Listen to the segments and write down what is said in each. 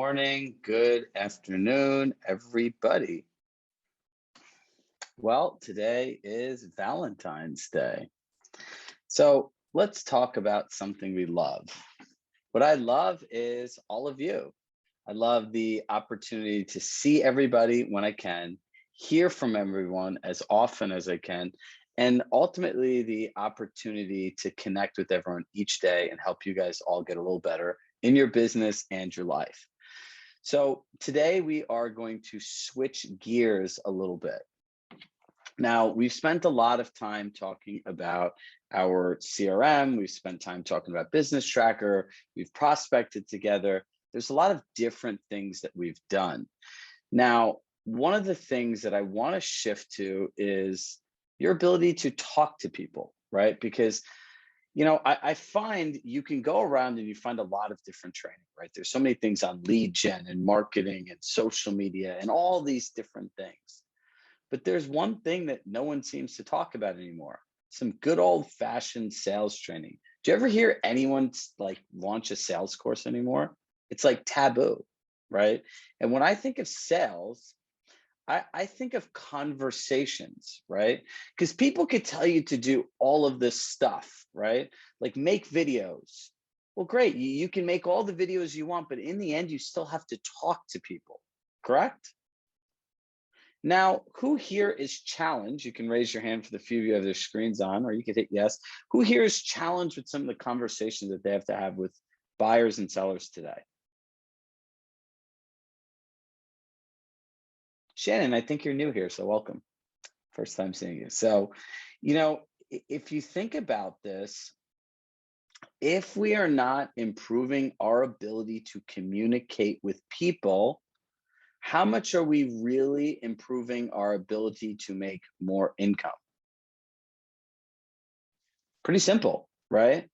morning, good afternoon, everybody. Well, today is Valentine's Day. So let's talk about something we love. What I love is all of you. I love the opportunity to see everybody when I can, hear from everyone as often as I can, and ultimately the opportunity to connect with everyone each day and help you guys all get a little better in your business and your life. So today we are going to switch gears a little bit. Now, we've spent a lot of time talking about our CRM. We've spent time talking about Business Tracker. We've prospected together. There's a lot of different things that we've done. Now, one of the things that I want to shift to is your ability to talk to people, right? Because I find you can go around and you find a lot of different training, right? There's so many things on lead gen and marketing and social media and all these different things. But there's one thing that no one seems to talk about anymore. Some good old fashioned sales training. Do you ever hear anyone like launch a sales course anymore? It's like taboo, right? And when I think of sales, I think of conversations, right? Because people could tell you to do all of this stuff, right? Like make videos. Well, great. You can make all the videos you want, but in the end, you still have to talk to people, correct? Now, who here is challenged? You can raise your hand for the few of you who have their screens on, or you could hit yes. Who here is challenged with some of the conversations that they have to have with buyers and sellers today? Shannon, I think you're new here, so welcome. First time seeing you. So, if you think about this, if we are not improving our ability to communicate with people, how much are we really improving our ability to make more income? Pretty simple, right?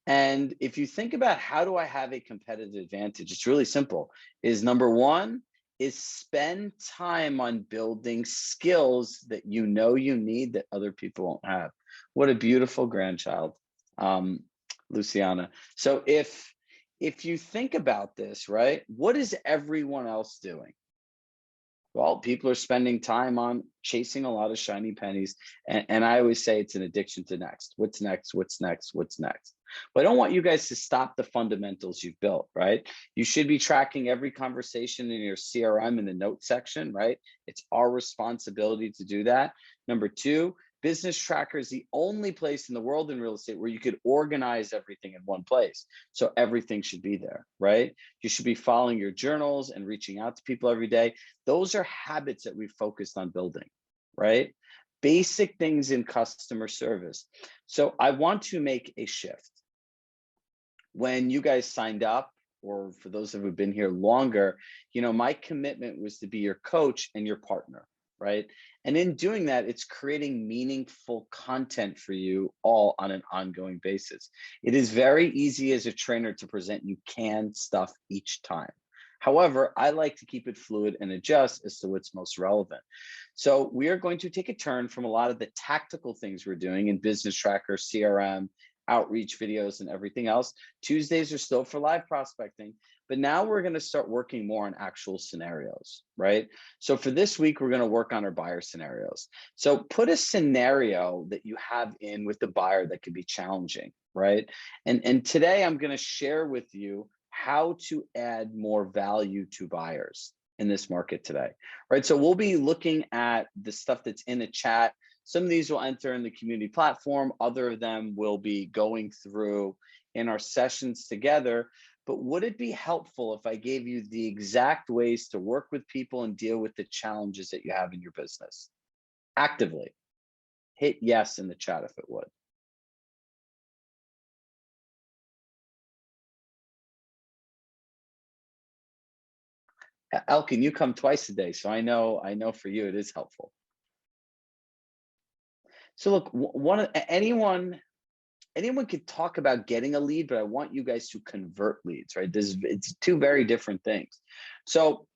And if you think about how do I have a competitive advantage, it's really simple. Is number one is spend time on building skills that you know you need that other people won't have. What a beautiful grandchild, Luciana. So if you think about this, right, what is everyone else doing? Well, people are spending time on chasing a lot of shiny pennies. And I always say it's an addiction to next. What's next? What's next? What's next? But I don't want you guys to stop the fundamentals you've built, right? You should be tracking every conversation in your CRM in the notes section, right? It's our responsibility to do that. Number two, Business Tracker is the only place in the world in real estate where you could organize everything in one place. So everything should be there, right? You should be following your journals and reaching out to people every day. Those are habits that we've focused on building, right? Basic things in customer service. So I want to make a shift. When you guys signed up, or for those who have been here longer, my commitment was to be your coach and your partner, right? And in doing that, it's creating meaningful content for you all on an ongoing basis. It is very easy as a trainer to present you canned stuff each time. However, I like to keep it fluid and adjust as to what's most relevant. So we are going to take a turn from a lot of the tactical things we're doing in Business Tracker, CRM, outreach videos, and everything else. Tuesdays are still for live prospecting, but now we're going to start working more on actual scenarios, right? So for this week, we're going to work on our buyer scenarios. So put a scenario that you have in with the buyer that could be challenging, right? And today I'm going to share with you how to add more value to buyers in this market today, right? So we'll be looking at the stuff that's in the chat. Some of these will enter in the community platform. Other of them will be going through in our sessions together. But would it be helpful if I gave you the exact ways to work with people and deal with the challenges that you have in your business? Actively. Hit yes in the chat if it would. Elkin, you come twice a day, so I know for you it is helpful. So look, anyone could talk about getting a lead, but I want you guys to convert leads, right? It's two very different things. So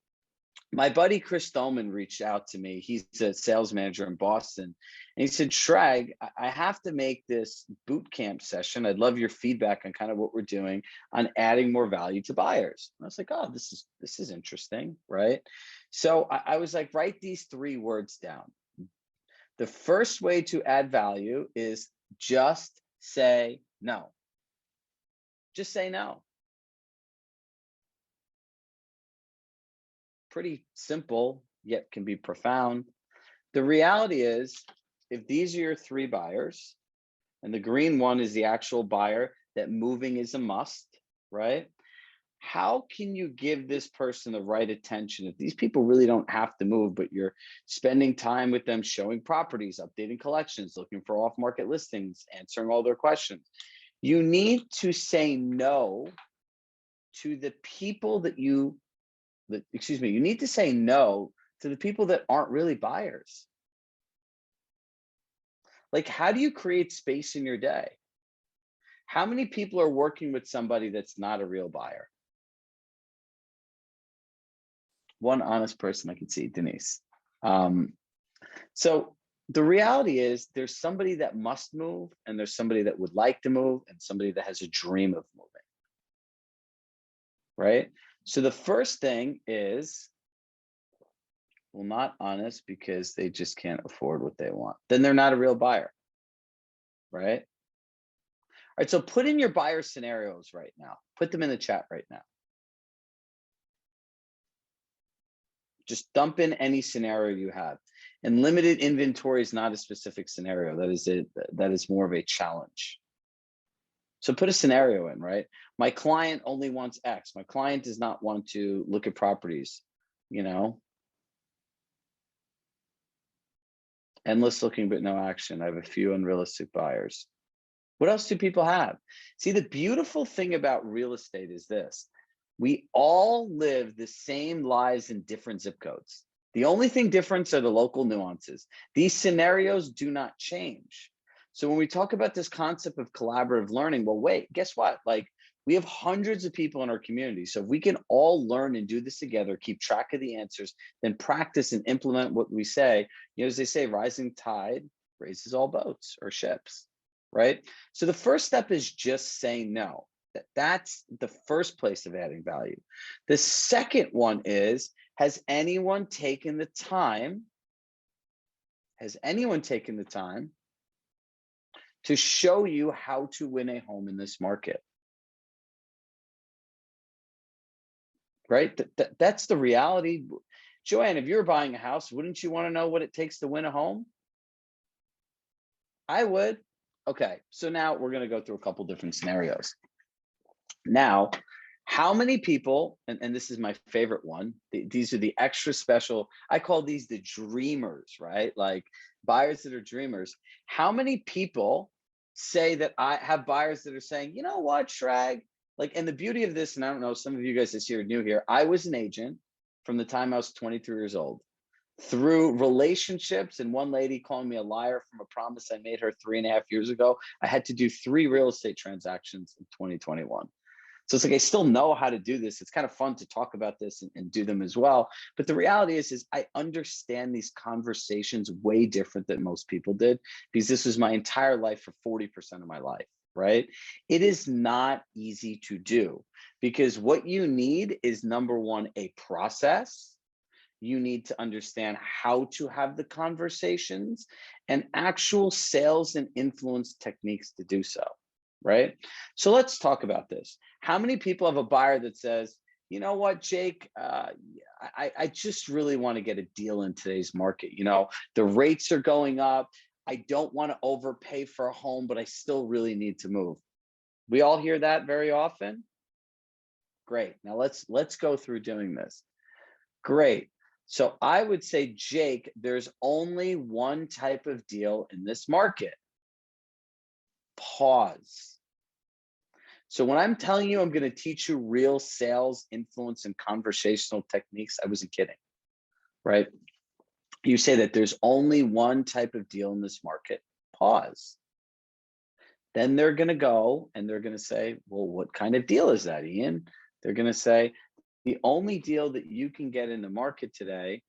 My buddy Chris Dolman reached out to me. He's a sales manager in Boston. And he said, Shrag, I have to make this boot camp session. I'd love your feedback on kind of what we're doing on adding more value to buyers. And I was like, oh, this is interesting, right? So I was like, write these 3 words down. The first way to add value is just say no. Just say no. Pretty simple, yet can be profound. The reality is, if these are your 3 buyers, and the green one is the actual buyer that moving is a must, right? How can you give this person the right attention if these people really don't have to move, but you're spending time with them, showing properties, updating collections, looking for off-market listings, answering all their questions? You need to say no to the people you need to say no to the people that aren't really buyers. Like, how do you create space in your day? How many people are working with somebody that's not a real buyer? One honest person I could see, Denise. So the reality is there's somebody that must move, and there's somebody that would like to move, and somebody that has a dream of moving, right? So the first thing is, well, not honest because they just can't afford what they want. Then they're not a real buyer, right? All right, so put in your buyer scenarios right now. Put them in the chat right now. Just dump in any scenario you have. And limited inventory is not a specific scenario. That is more of a challenge. So put a scenario in, right? My client only wants X. My client does not want to look at properties, Endless looking, but no action. I have a few unrealistic buyers. What else do people have? See, the beautiful thing about real estate is this. We all live the same lives in different zip codes. The only thing different are the local nuances. These scenarios do not change. So when we talk about this concept of collaborative learning, well, wait, guess what? Like, we have hundreds of people in our community. So if we can all learn and do this together, keep track of the answers, then practice and implement what we say, as they say, rising tide raises all boats or ships, right? So the first step is just saying no. That's the first place of adding value. The second one is, has anyone taken the time to show you how to win a home in this market? Right? That's the reality. Joanne, if you're buying a house, wouldn't you want to know what it takes to win a home? I would. Okay, so now we're going to go through a couple different scenarios. Now, how many people, and this is my favorite one, these are the extra special, I call these the dreamers, right? Like buyers that are dreamers. How many people say that I have buyers that are saying, you know what, Shrag? Like, and the beauty of this, and I don't know, some of you guys that's here new here, I was an agent from the time I was 23 years old. Through relationships and one lady calling me a liar from a promise I made her 3.5 years ago, I had to do 3 real estate transactions in 2021. So it's like, I still know how to do this. It's kind of fun to talk about this and do them as well. But the reality is I understand these conversations way different than most people did, because this was my entire life for 40% of my life, right? It is not easy to do, because what you need is, number one, a process. You need to understand how to have the conversations and actual sales and influence techniques to do so, right? So let's talk about this. How many people have a buyer that says, you know what, Jake, I just really want to get a deal in today's market. The rates are going up. I don't want to overpay for a home, but I still really need to move. We all hear that very often. Great. Now let's go through doing this. Great. So I would say, Jake, there's only one type of deal in this market. Pause. So when I'm telling you I'm going to teach you real sales, influence, and conversational techniques, I wasn't kidding, right? You say that there's only one type of deal in this market. Pause. Then they're going to go and they're going to say, well, what kind of deal is that, Ian? They're going to say, The only deal that you can get in the market today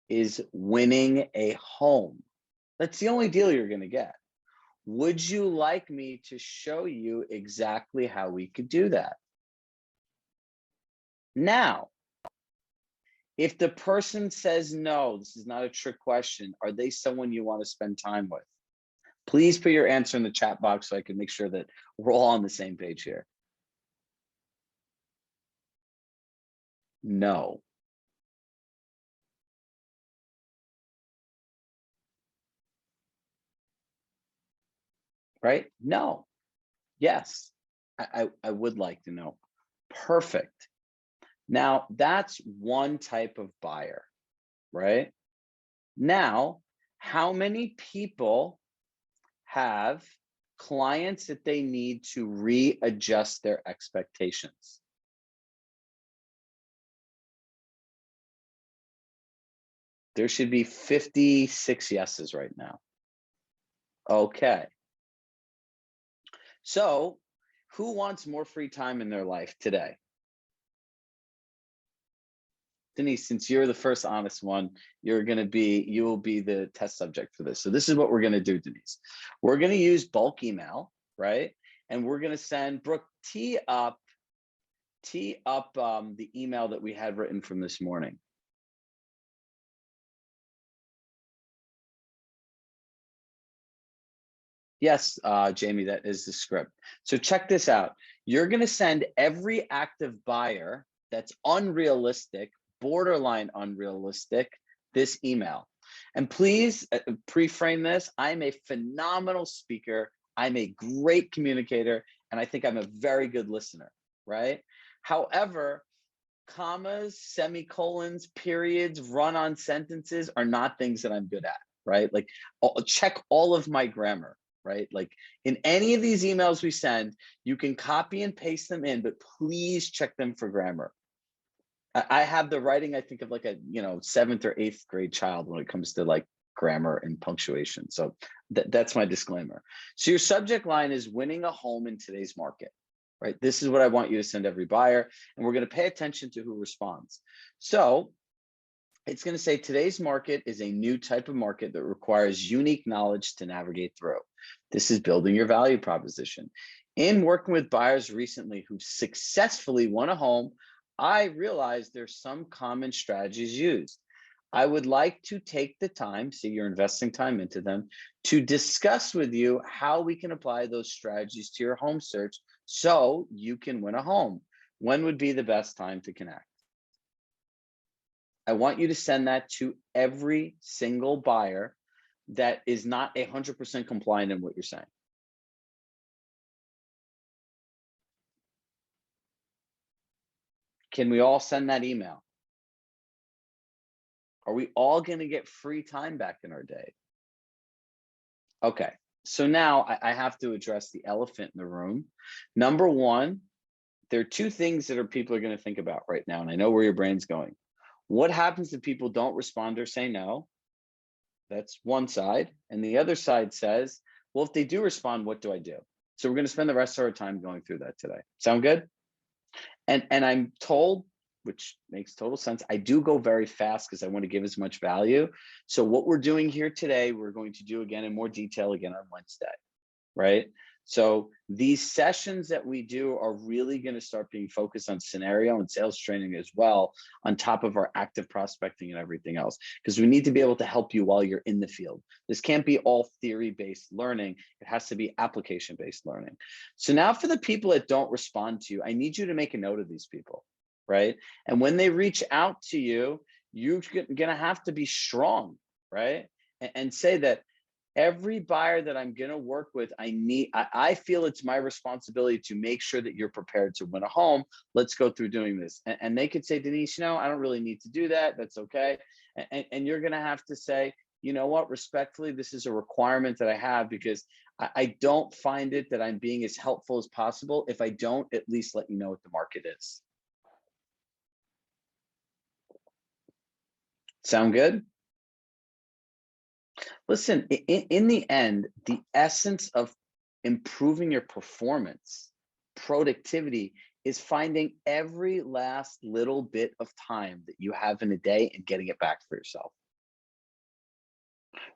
is winning a home. That's the only deal you're going to get. Would you like me to show you exactly how we could do that? Now, if the person says no, this is not a trick question, are they someone you want to spend time with? Please put your answer in the chat box so I can make sure that we're all on the same page here. No. Right? No. Yes. I would like to know. Perfect. Now, that's one type of buyer, right? Now, how many people have clients that they need to readjust their expectations? There should be 56 yeses right now. Okay. So, who wants more free time in their life today? Denise, since you're the first honest one, you will be the test subject for this. So this is what we're going to do, Denise. We're going to use bulk email, right? And we're going to send Brooke, tee up the email that we had written from this morning. Yes, Jamie, that is the script. So check this out. You're going to send every active buyer that's unrealistic, borderline unrealistic, this email. And please pre-frame this. I'm a phenomenal speaker. I'm a great communicator, and I think I'm a very good listener, right? However, commas, semicolons, periods, run-on sentences are not things that I'm good at, right? Like, check all of my grammar, right? Like in any of these emails we send, you can copy and paste them in, but please check them for grammar. I have the writing, I think, of like a 7th or 8th grade child when it comes to like grammar and punctuation. So that's my disclaimer. So your subject line is winning a home in today's market, right? This is what I want you to send every buyer, and we're going to pay attention to who responds. So it's going to say today's market is a new type of market that requires unique knowledge to navigate through. This is building your value proposition. In working with buyers recently who successfully won a home, I realized there's some common strategies used. I would like to take the time, see you're investing time into them, to discuss with you how we can apply those strategies to your home search so you can win a home. When would be the best time to connect? I want you to send that to every single buyer that is not 100% compliant in what you're saying. Can we all send that email? Are we all going to get free time back in our day? Okay, so now I have to address the elephant in the room. Number one, there are two things that people are going to think about right now, and I know where your brain's going. What happens if people don't respond or say no? That's one side. And the other side says, well, if they do respond, what do I do? So we're going to spend the rest of our time going through that today. Sound good? And I'm told, which makes total sense, I do go very fast because I want to give as much value. So what we're doing here today, we're going to do again in more detail again on Wednesday, right? So these sessions that we do are really going to start being focused on scenario and sales training as well, on top of our active prospecting and everything else, because we need to be able to help you while you're in the field. This can't be all theory-based learning. It has to be application-based learning. So now for the people that don't respond to you, I need you to make a note of these people, right? And when they reach out to you, you're going to have to be strong, right? And say that, every buyer that I'm going to work with, I feel it's my responsibility to make sure that you're prepared to win a home. Let's go through doing this. And they could say, Denise, I don't really need to do that. That's okay. And you're going to have to say, you know what, respectfully, this is a requirement that I have because I don't find it that I'm being as helpful as possible if I don't at least let you know what the market is. Sound good? Listen, in the end, the essence of improving your performance, productivity is finding every last little bit of time that you have in a day and getting it back for yourself.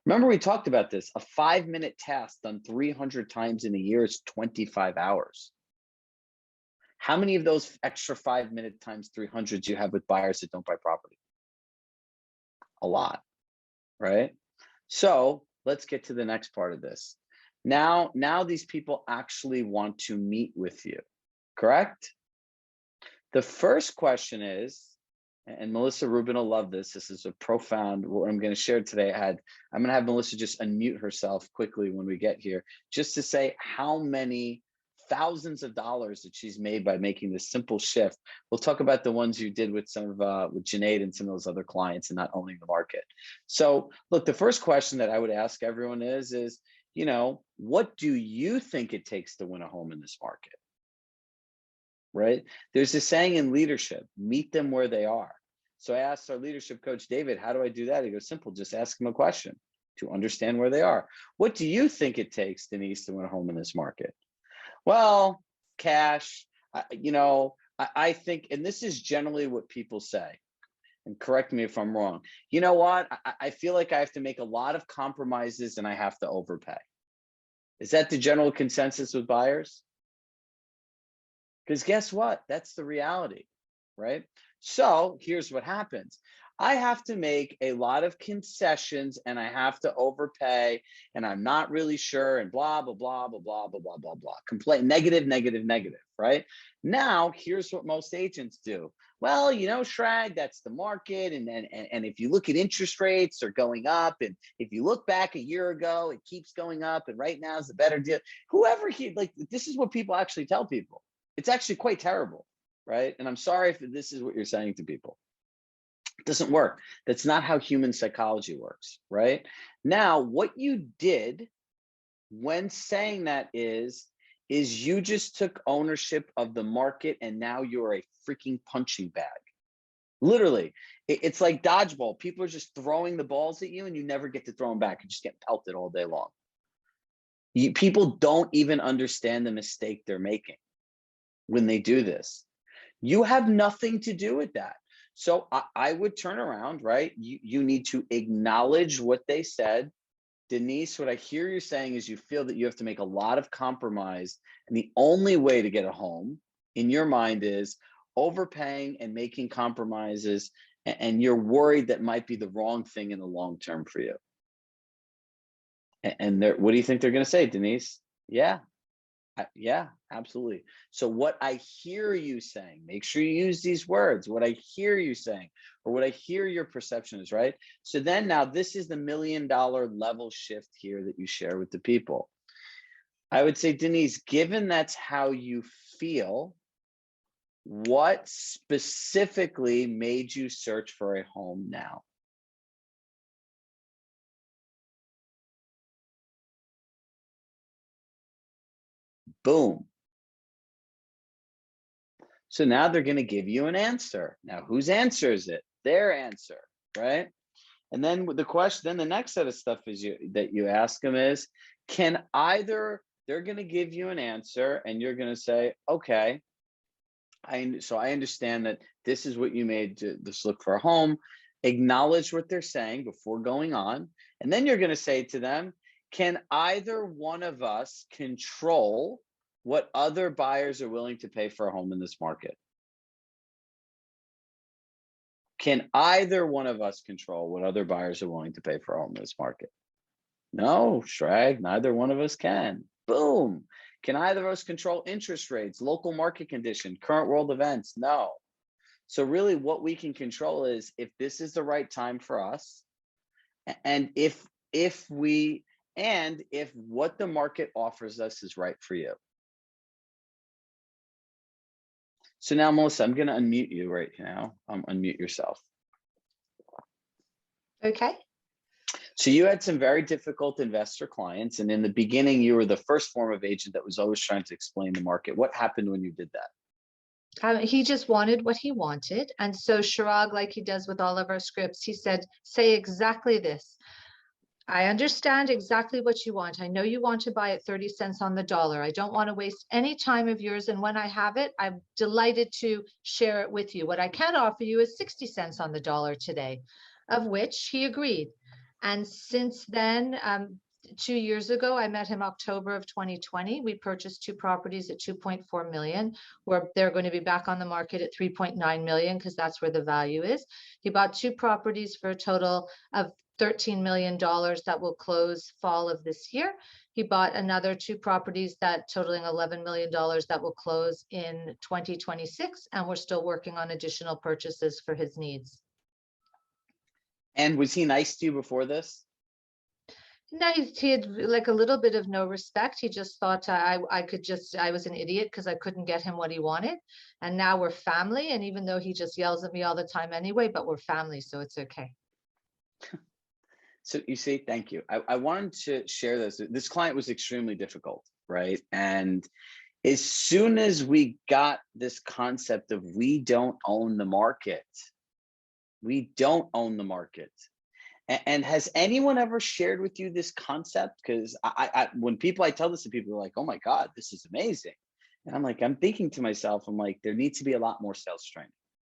Remember, we talked about this. A 5-minute task done 300 times in a year is 25 hours. How many of those extra 5-minute times 300 do you have with buyers that don't buy property? A lot, right? So let's get to the next part of this. Now these people actually want to meet with you, correct? The first question is, and Melissa Rubin will love this. This is a profound, what I'm going to share today. I'm going to have Melissa just unmute herself quickly when we get here, just to say how many thousands of dollars that she's made by making this simple shift. We'll talk about the ones you did with some of with Junaid and some of those other clients and not owning the market. So look, the first question that I would ask everyone is, what do you think it takes to win a home in this market? Right? There's a saying in leadership, meet them where they are. So I asked our leadership coach, David, how do I do that? He goes, simple, just ask them a question to understand where they are. What do you think it takes, Denise, to win a home in this market? Well, cash, I think, and this is generally what people say, and correct me if I'm wrong. You know what? I feel like I have to make a lot of compromises and I have to overpay. Is that the general consensus with buyers? Because guess what? That's the reality, right? So here's what happens. I have to make a lot of concessions and I have to overpay and I'm not really sure and blah, blah, blah, blah, blah, blah, blah, blah, blah. Complain, negative, negative, negative, right? Now, here's what most agents do. Well, Chirag, that's the market. And if you look at interest rates, they're going up. And if you look back a year ago, it keeps going up. And right now is a better deal. This is what people actually tell people. It's actually quite terrible, right? And I'm sorry if this is what you're saying to people. It doesn't work. That's not how human psychology works, right? Now, what you did when saying that is you just took ownership of the market and now you're a freaking punching bag. Literally, it's like dodgeball. People are just throwing the balls at you and you never get to throw them back. You just get pelted all day long. People don't even understand the mistake they're making when they do this. You have nothing to do with that. So I would turn around, right? You need to acknowledge what they said. Denise, what I hear you saying is you feel that you have to make a lot of compromise. And the only way to get a home in your mind is overpaying and making compromises. And you're worried that might be the wrong thing in the long term for you. And what do you think they're going to say, Denise? Yeah, absolutely. So what I hear you saying, make sure you use these words, what I hear you saying, or what I hear your perception is, right? So then now this is the $1 million level shift here that you share with the people. I would say, Denise, given that's how you feel, what specifically made you search for a home now? Boom. So now they're going to give you an answer. Now, whose answer is it? Their answer, right? And then the next set of stuff that you ask them is, they're going to give you an answer and you're going to say, okay, so I understand that this is what you made to just look for a home. Acknowledge what they're saying before going on. And then you're going to say to them, can either one of us control what other buyers are willing to pay for a home in this market? Can either one of us control what other buyers are willing to pay for a home in this market? No, Chirag, neither one of us can. Boom. Can either of us control interest rates, local market condition, current world events? No. So really what we can control is if this is the right time for us, and if what the market offers us is right for you. So now, Melissa, I'm going to unmute you right now. Unmute yourself. Okay. So you had some very difficult investor clients, and in the beginning, you were the first form of agent that was always trying to explain the market. What happened when you did that? He just wanted what he wanted. And so Chirag, like he does with all of our scripts, he said, say exactly this. I understand exactly what you want. I know you want to buy it 30 cents on the dollar. I don't want to waste any time of yours. And when I have it, I'm delighted to share it with you. What I can offer you is 60 cents on the dollar today, of which he agreed. And since then, 2 years ago, I met him October of 2020. We purchased two properties at 2.4 million, where they're going to be back on the market at 3.9 million because that's where the value is. He bought two properties for a total of $13 million that will close fall of this year. He bought another two properties that totaling $11 million that will close in 2026. And we're still working on additional purchases for his needs. And was he nice to you before this? No, he had like a little bit of no respect. He just thought I was an idiot because I couldn't get him what he wanted. And now we're family. And even though he just yells at me all the time anyway, but we're family, so it's okay. So you see, thank you. I wanted to share this. This client was extremely difficult, right? And as soon as we got this concept of we don't own the market, we don't own the market. And has anyone ever shared with you this concept? Because when I tell this to people, they're like, oh my God, this is amazing. And I'm like, I'm thinking to myself, I'm like, there needs to be a lot more sales training,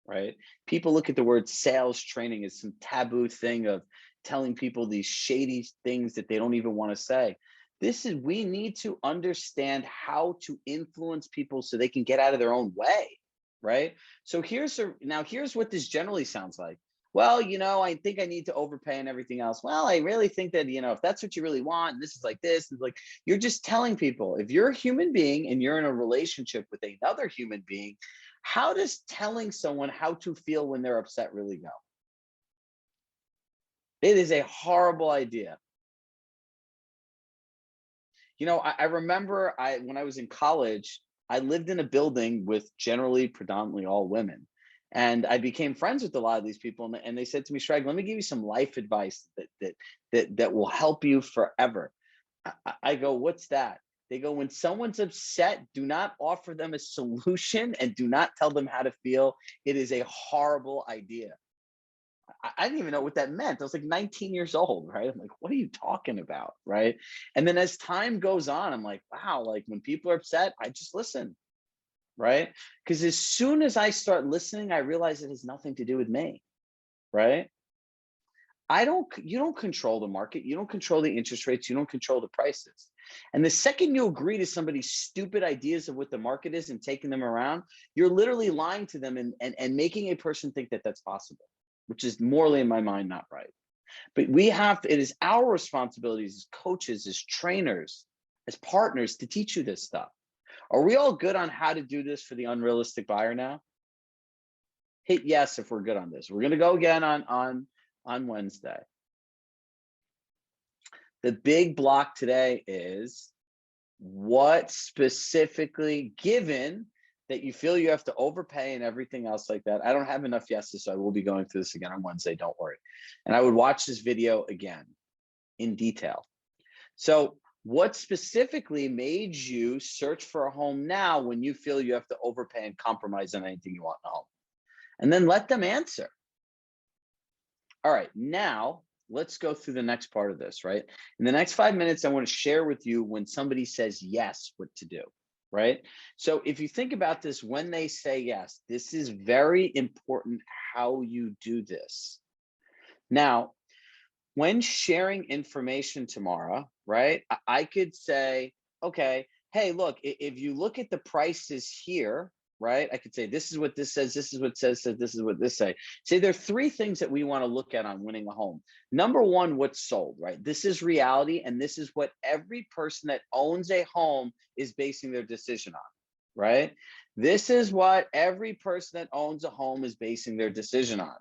right? People look at the word sales training as some taboo thing of telling people these shady things that they don't even want to say. We need to understand how to influence people so they can get out of their own way, right? So here's what this generally sounds like. Well, I think I need to overpay and everything else. Well, I really think that, if that's what you really want, and this is like this, and like, you're just telling people, if you're a human being and you're in a relationship with another human being, how does telling someone how to feel when they're upset really go? It is a horrible idea. I remember when I was in college, I lived in a building with generally predominantly all women. And I became friends with a lot of these people. And they said to me, Shrag, let me give you some life advice that will help you forever. I go, what's that? They go, when someone's upset, do not offer them a solution and do not tell them how to feel. It is a horrible idea. I didn't even know what that meant. I was like 19 years old, right? I'm like, what are you talking about, right? And then as time goes on, I'm like, wow, like when people are upset, I just listen, right? Because as soon as I start listening, I realize it has nothing to do with me, right? You don't control the market. You don't control the interest rates. You don't control the prices. And the second you agree to somebody's stupid ideas of what the market is and taking them around, you're literally lying to them and making a person think that that's possible, which is morally in my mind not right. But it is our responsibilities as coaches, as trainers, as partners to teach you this stuff. Are we all good on how to do this for the unrealistic buyer now? Hit yes if we're good on this. We're going to go again on Wednesday. The big block today is what specifically, given that you feel you have to overpay and everything else like that. I don't have enough yeses, so I will be going through this again on Wednesday, don't worry. And I would watch this video again in detail. So what specifically made you search for a home now when you feel you have to overpay and compromise on anything you want in a home? And then let them answer. All right, now let's go through the next part of this, right? In the next 5 minutes, I want to share with you when somebody says yes, what to do, right? So if you think about this, when they say yes, this is very important how you do this. Now, when sharing information tomorrow, right, I could say, okay, hey, look, if you look at the prices here, right, I could say, this is what this says, this is what says, this is what this say. Say there are three things that we want to look at on winning a home. Number one, what's sold, right? This is reality, and this is what every person that owns a home is basing their decision on, right? This is what every person that owns a home is basing their decision on.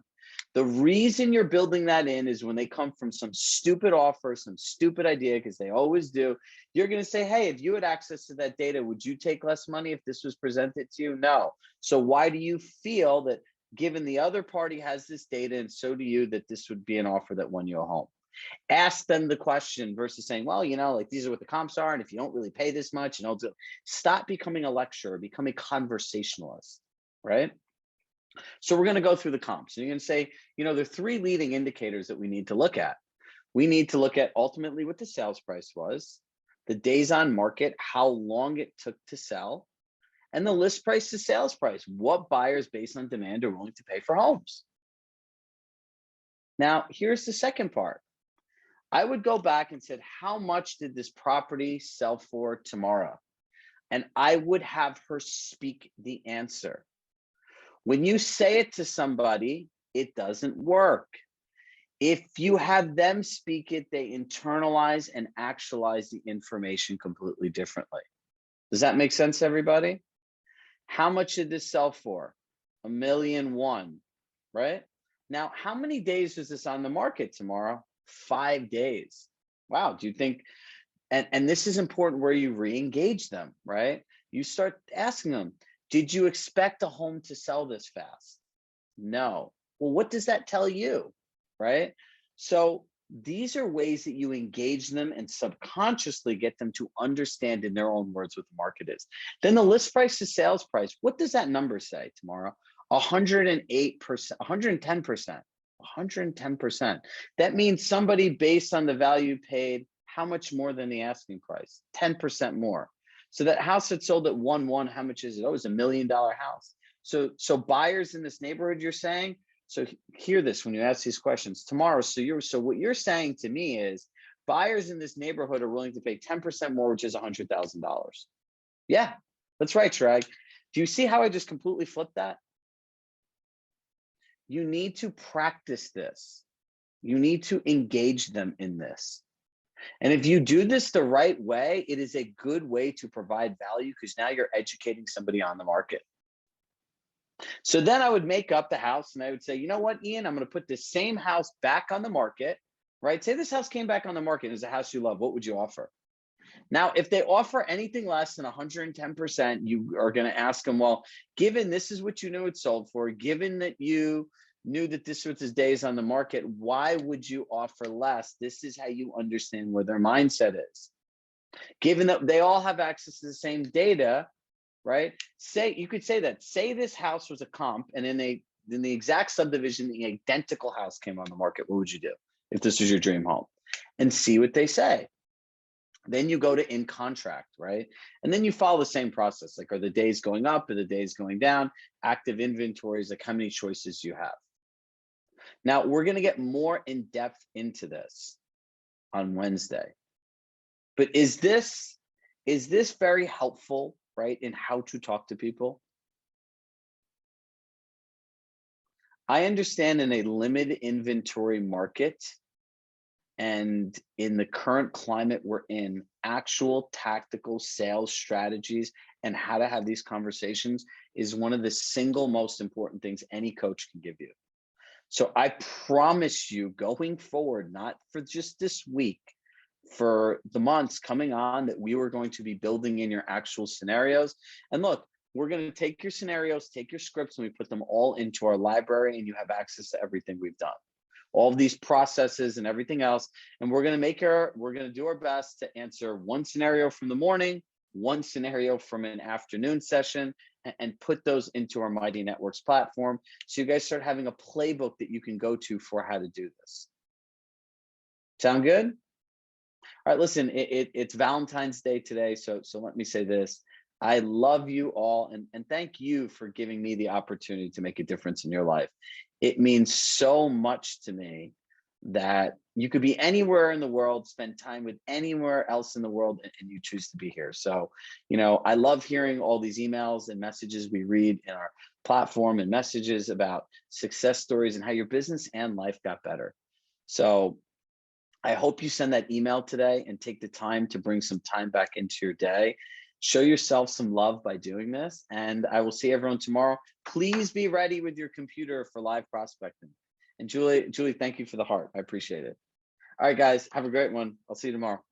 The reason you're building that in is when they come from some stupid offer, some stupid idea, because they always do, you're going to say, hey, if you had access to that data, would you take less money if this was presented to you? No. So why do you feel that given the other party has this data and so do you, that this would be an offer that won you a home? Ask them the question versus saying, well, like these are what the comps are. And if you don't really pay this much, stop becoming a lecturer, become a conversationalist, right? So we're going to go through the comps. And you're going to say, there are three leading indicators that we need to look at. We need to look at ultimately what the sales price was, the days on market, how long it took to sell, and the list price to sales price, what buyers based on demand are willing to pay for homes. Now, here's the second part. I would go back and said, how much did this property sell for tomorrow? And I would have her speak the answer. When you say it to somebody, it doesn't work. If you have them speak it, they internalize and actualize the information completely differently. Does that make sense, everybody? How much did this sell for? $1,000,001, right? Now, how many days was this on the market tomorrow? 5 days. Wow, do you think, and this is important where you re-engage them, right? You start asking them, did you expect a home to sell this fast? No. Well, what does that tell you, right? So these are ways that you engage them and subconsciously get them to understand in their own words what the market is. Then the list price to sales price, what does that number say tomorrow? 108%, 110%, 110%. That means somebody based on the value paid, how much more than the asking price? 10% more. So that house that sold at 1.1, how much is it? Oh, it's $1 million house. So buyers in this neighborhood, you're saying, so hear this when you ask these questions tomorrow. So what you're saying to me is buyers in this neighborhood are willing to pay 10% more, which is $100,000. Yeah, that's right, Chirag. Do you see how I just completely flipped that? You need to practice this. You need to engage them in this. And if you do this the right way, it is a good way to provide value because now you're educating somebody on the market. So then I would make up the house and I would say, you know what, Ian, I'm going to put this same house back on the market, right? Say this house came back on the market as a house you love. What would you offer? Now, if they offer anything less than 110%, you are going to ask them, well, given this is what you knew it sold for, given that you knew that this was his days on the market, why would you offer less? This is how you understand where their mindset is. Given that they all have access to the same data, right? You could say that, say this house was a comp and in the exact subdivision, the identical house came on the market. What would you do if this was your dream home? And see what they say. Then you go to in contract, right? And then you follow the same process. Like, are the days going up? Are the days going down? Active inventories, like how many choices you have. Now, we're going to get more in depth into this on Wednesday. But is this very helpful, right, in how to talk to people? I understand in a limited inventory market and in the current climate we're in, actual tactical sales strategies and how to have these conversations is one of the single most important things any coach can give you. So I promise you going forward, not for just this week, for the months coming on, that we were going to be building in your actual scenarios. And look, we're going to take your scenarios, take your scripts, and we put them all into our library, and you have access to everything we've done, all of these processes and everything else. And we're going to do our best to answer one scenario from the morning, one scenario from an afternoon session, and put those into our Mighty Networks platform. So you guys start having a playbook that you can go to for how to do this. Sound good? All right, listen, it's Valentine's Day today. So let me say this. I love you all, and thank you for giving me the opportunity to make a difference in your life. It means so much to me that you could be anywhere in the world, spend time with anywhere else in the world, and you choose to be here. So, I love hearing all these emails and messages we read in our platform and messages about success stories and how your business and life got better. So I hope you send that email today and take the time to bring some time back into your day. Show yourself some love by doing this, and I will see everyone tomorrow. Please be ready with your computer for live prospecting. And Julie, thank you for the heart. I appreciate it. All right, guys, have a great one. I'll see you tomorrow.